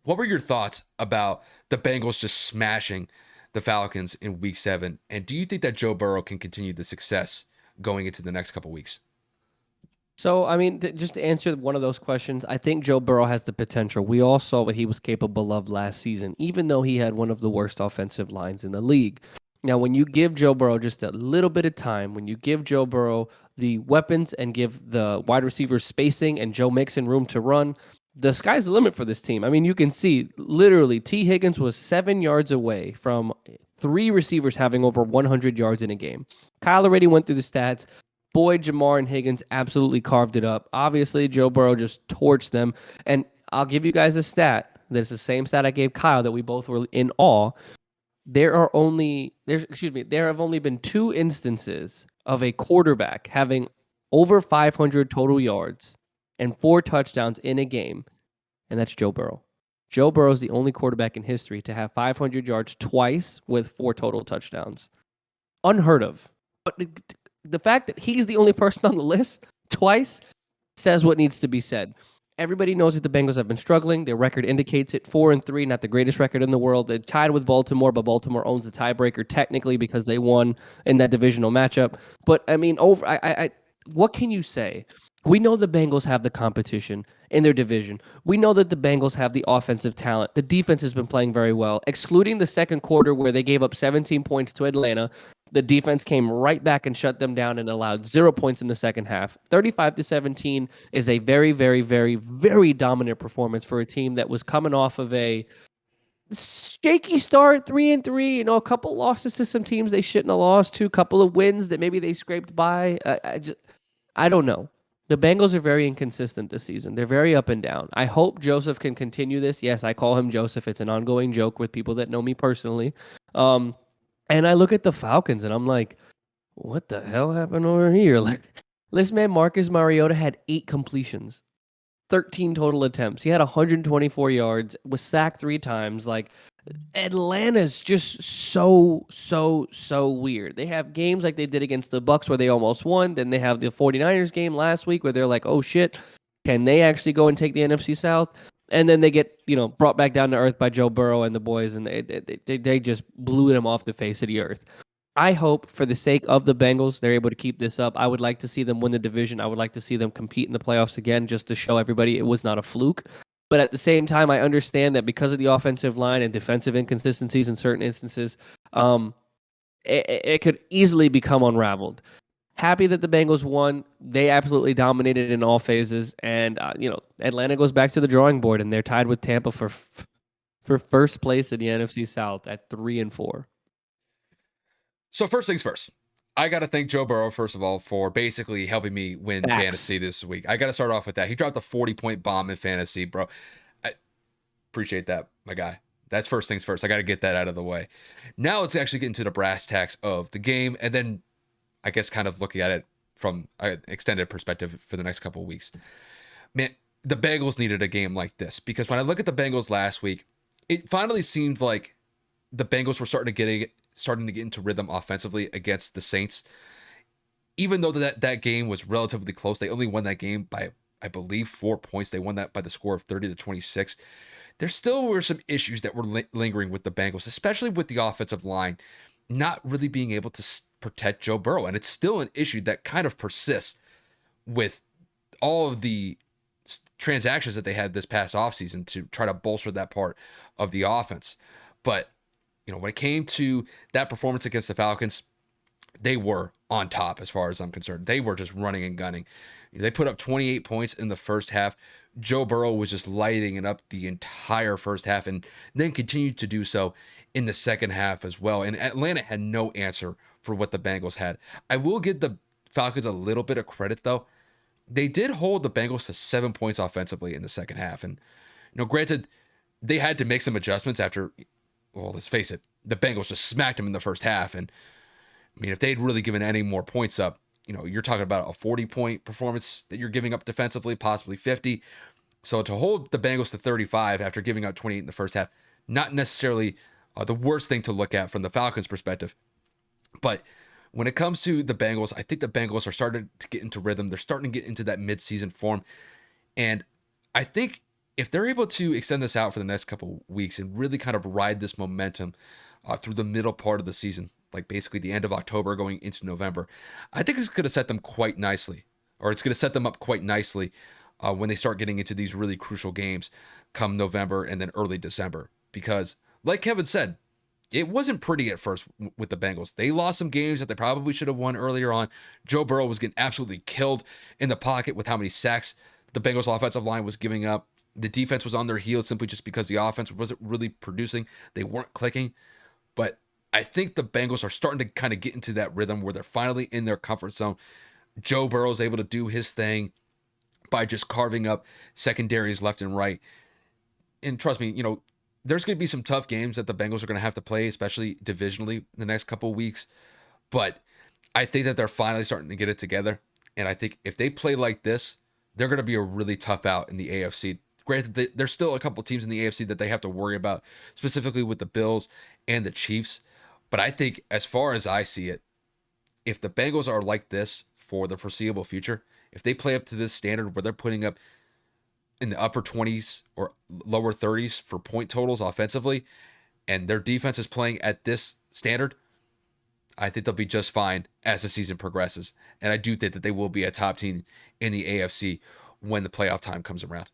What were your thoughts about the Bengals just smashing the Falcons in Week 7? And do you think that Joe Burrow can continue the success going into the next couple weeks? So, I mean, just to answer one of those questions, I think Joe Burrow has the potential. We all saw what he was capable of last season, even though he had one of the worst offensive lines in the league. Now, when you give Joe Burrow just a little bit of time, when you give Joe Burrow the weapons and give the wide receivers spacing and Joe Mixon room to run, the sky's the limit for this team. I mean, you can see literally T. Higgins was 7 yards away from three receivers having over 100 yards in a game. Kyle already went through the stats. Boyd, Jamar, and Higgins absolutely carved it up. Obviously, Joe Burrow just torched them. And I'll give you guys a stat. There's the same stat I gave Kyle that we both were in awe. There have only been two instances of a quarterback having over 500 total yards and 4 touchdowns in a game, and that's Joe Burrow. Joe Burrow is the only quarterback in history to have 500 yards twice with 4 total touchdowns. Unheard of. But the fact that he's the only person on the list twice says what needs to be said. Everybody knows that the Bengals have been struggling. Their record indicates it. 4-3, not the greatest record in the world. They're tied with Baltimore, but Baltimore owns the tiebreaker technically because they won in that divisional matchup. But I mean, what can you say? We know the Bengals have the competition in their division. We know that the Bengals have the offensive talent. The defense has been playing very well, excluding the second quarter where they gave up 17 points to Atlanta. The defense came right back and shut them down and allowed 0 points in the second half. 35-17 is a very, very, very, very dominant performance for a team that was coming off of a shaky start, 3-3. A couple losses to some teams they shouldn't have lost to, a couple of wins that maybe they scraped by. I don't know. The Bengals are very inconsistent this season. They're very up and down. I hope Joseph can continue this. Yes, I call him Joseph. It's an ongoing joke with people that know me personally. And I look at the Falcons and I'm like, what the hell happened over here? Like, this man, Marcus Mariota, had 8 completions, 13 total attempts. He had 124 yards, was sacked 3 times. Like, Atlanta's just so weird. They have games like they did against the Bucks where they almost won. Then they have the 49ers game last week where they're like, oh shit, can they actually go and take the NFC South? And then they get, brought back down to earth by Joe Burrow and the boys, and they just blew them off the face of the earth. I hope for the sake of the Bengals, they're able to keep this up. I would like to see them win the division. I would like to see them compete in the playoffs again just to show everybody it was not a fluke. But at the same time, I understand that because of the offensive line and defensive inconsistencies in certain instances, it could easily become unraveled. Happy that the Bengals won. They absolutely dominated in all phases. And, Atlanta goes back to the drawing board, and they're tied with Tampa for first place in the NFC South at 3-4. So first things first, I got to thank Joe Burrow, first of all, for basically helping me win Facts. fantasy this week. I got to start off with that. He dropped a 40-point bomb in fantasy, bro. I appreciate that, my guy. That's first things first. I got to get that out of the way. Now let's actually get into the brass tacks of the game, and then I guess kind of looking at it from an extended perspective for the next couple of weeks. Man, the Bengals needed a game like this because when I look at the Bengals last week, it finally seemed like the Bengals were starting to get into rhythm offensively against the Saints. Even though that game was relatively close, they only won that game by, I believe, 4 points. They won that by the score of 30-26. There still were some issues that were lingering with the Bengals, especially with the offensive line not really being able to protect Joe Burrow. And it's still an issue that kind of persists with all of the transactions that they had this past offseason to try to bolster that part of the offense. But, when it came to that performance against the Falcons, they were on top as far as I'm concerned. They were just running and gunning. They put up 28 points in the first half. Joe Burrow was just lighting it up the entire first half and then continued to do so in the second half as well. And Atlanta had no answer for what the Bengals had. I will give the Falcons a little bit of credit, though. They did hold the Bengals to 7 points offensively in the second half. And, granted, they had to make some adjustments after, well, let's face it, the Bengals just smacked them in the first half. And, I mean, if they'd really given any more points up, you're talking about a 40-point performance that you're giving up defensively, possibly 50. So to hold the Bengals to 35 after giving out 28 in the first half, not necessarily the worst thing to look at from the Falcons' perspective. But when it comes to the Bengals, I think the Bengals are starting to get into rhythm. They're starting to get into that midseason form. And I think if they're able to extend this out for the next couple weeks and really kind of ride this momentum through the middle part of the season, like basically the end of October going into November, I think it's going to set them quite nicely, or it's going to set them up quite nicely when they start getting into these really crucial games come November and then early December. Because, like Kevin said, it wasn't pretty at first with the Bengals. They lost some games that they probably should have won earlier on. Joe Burrow was getting absolutely killed in the pocket with how many sacks the Bengals offensive line was giving up. The defense was on their heels simply just because the offense wasn't really producing. They weren't clicking. But I think the Bengals are starting to kind of get into that rhythm where they're finally in their comfort zone. Joe Burrow is able to do his thing by just carving up secondaries left and right. And trust me, there's going to be some tough games that the Bengals are going to have to play, especially divisionally in the next couple of weeks. But I think that they're finally starting to get it together. And I think if they play like this, they're going to be a really tough out in the AFC. Granted, there's still a couple teams in the AFC that they have to worry about, specifically with the Bills and the Chiefs. But I think, as far as I see it, if the Bengals are like this for the foreseeable future, if they play up to this standard where they're putting up in the upper 20s or lower 30s for point totals offensively, and their defense is playing at this standard, I think they'll be just fine as the season progresses. And I do think that they will be a top team in the AFC when the playoff time comes around.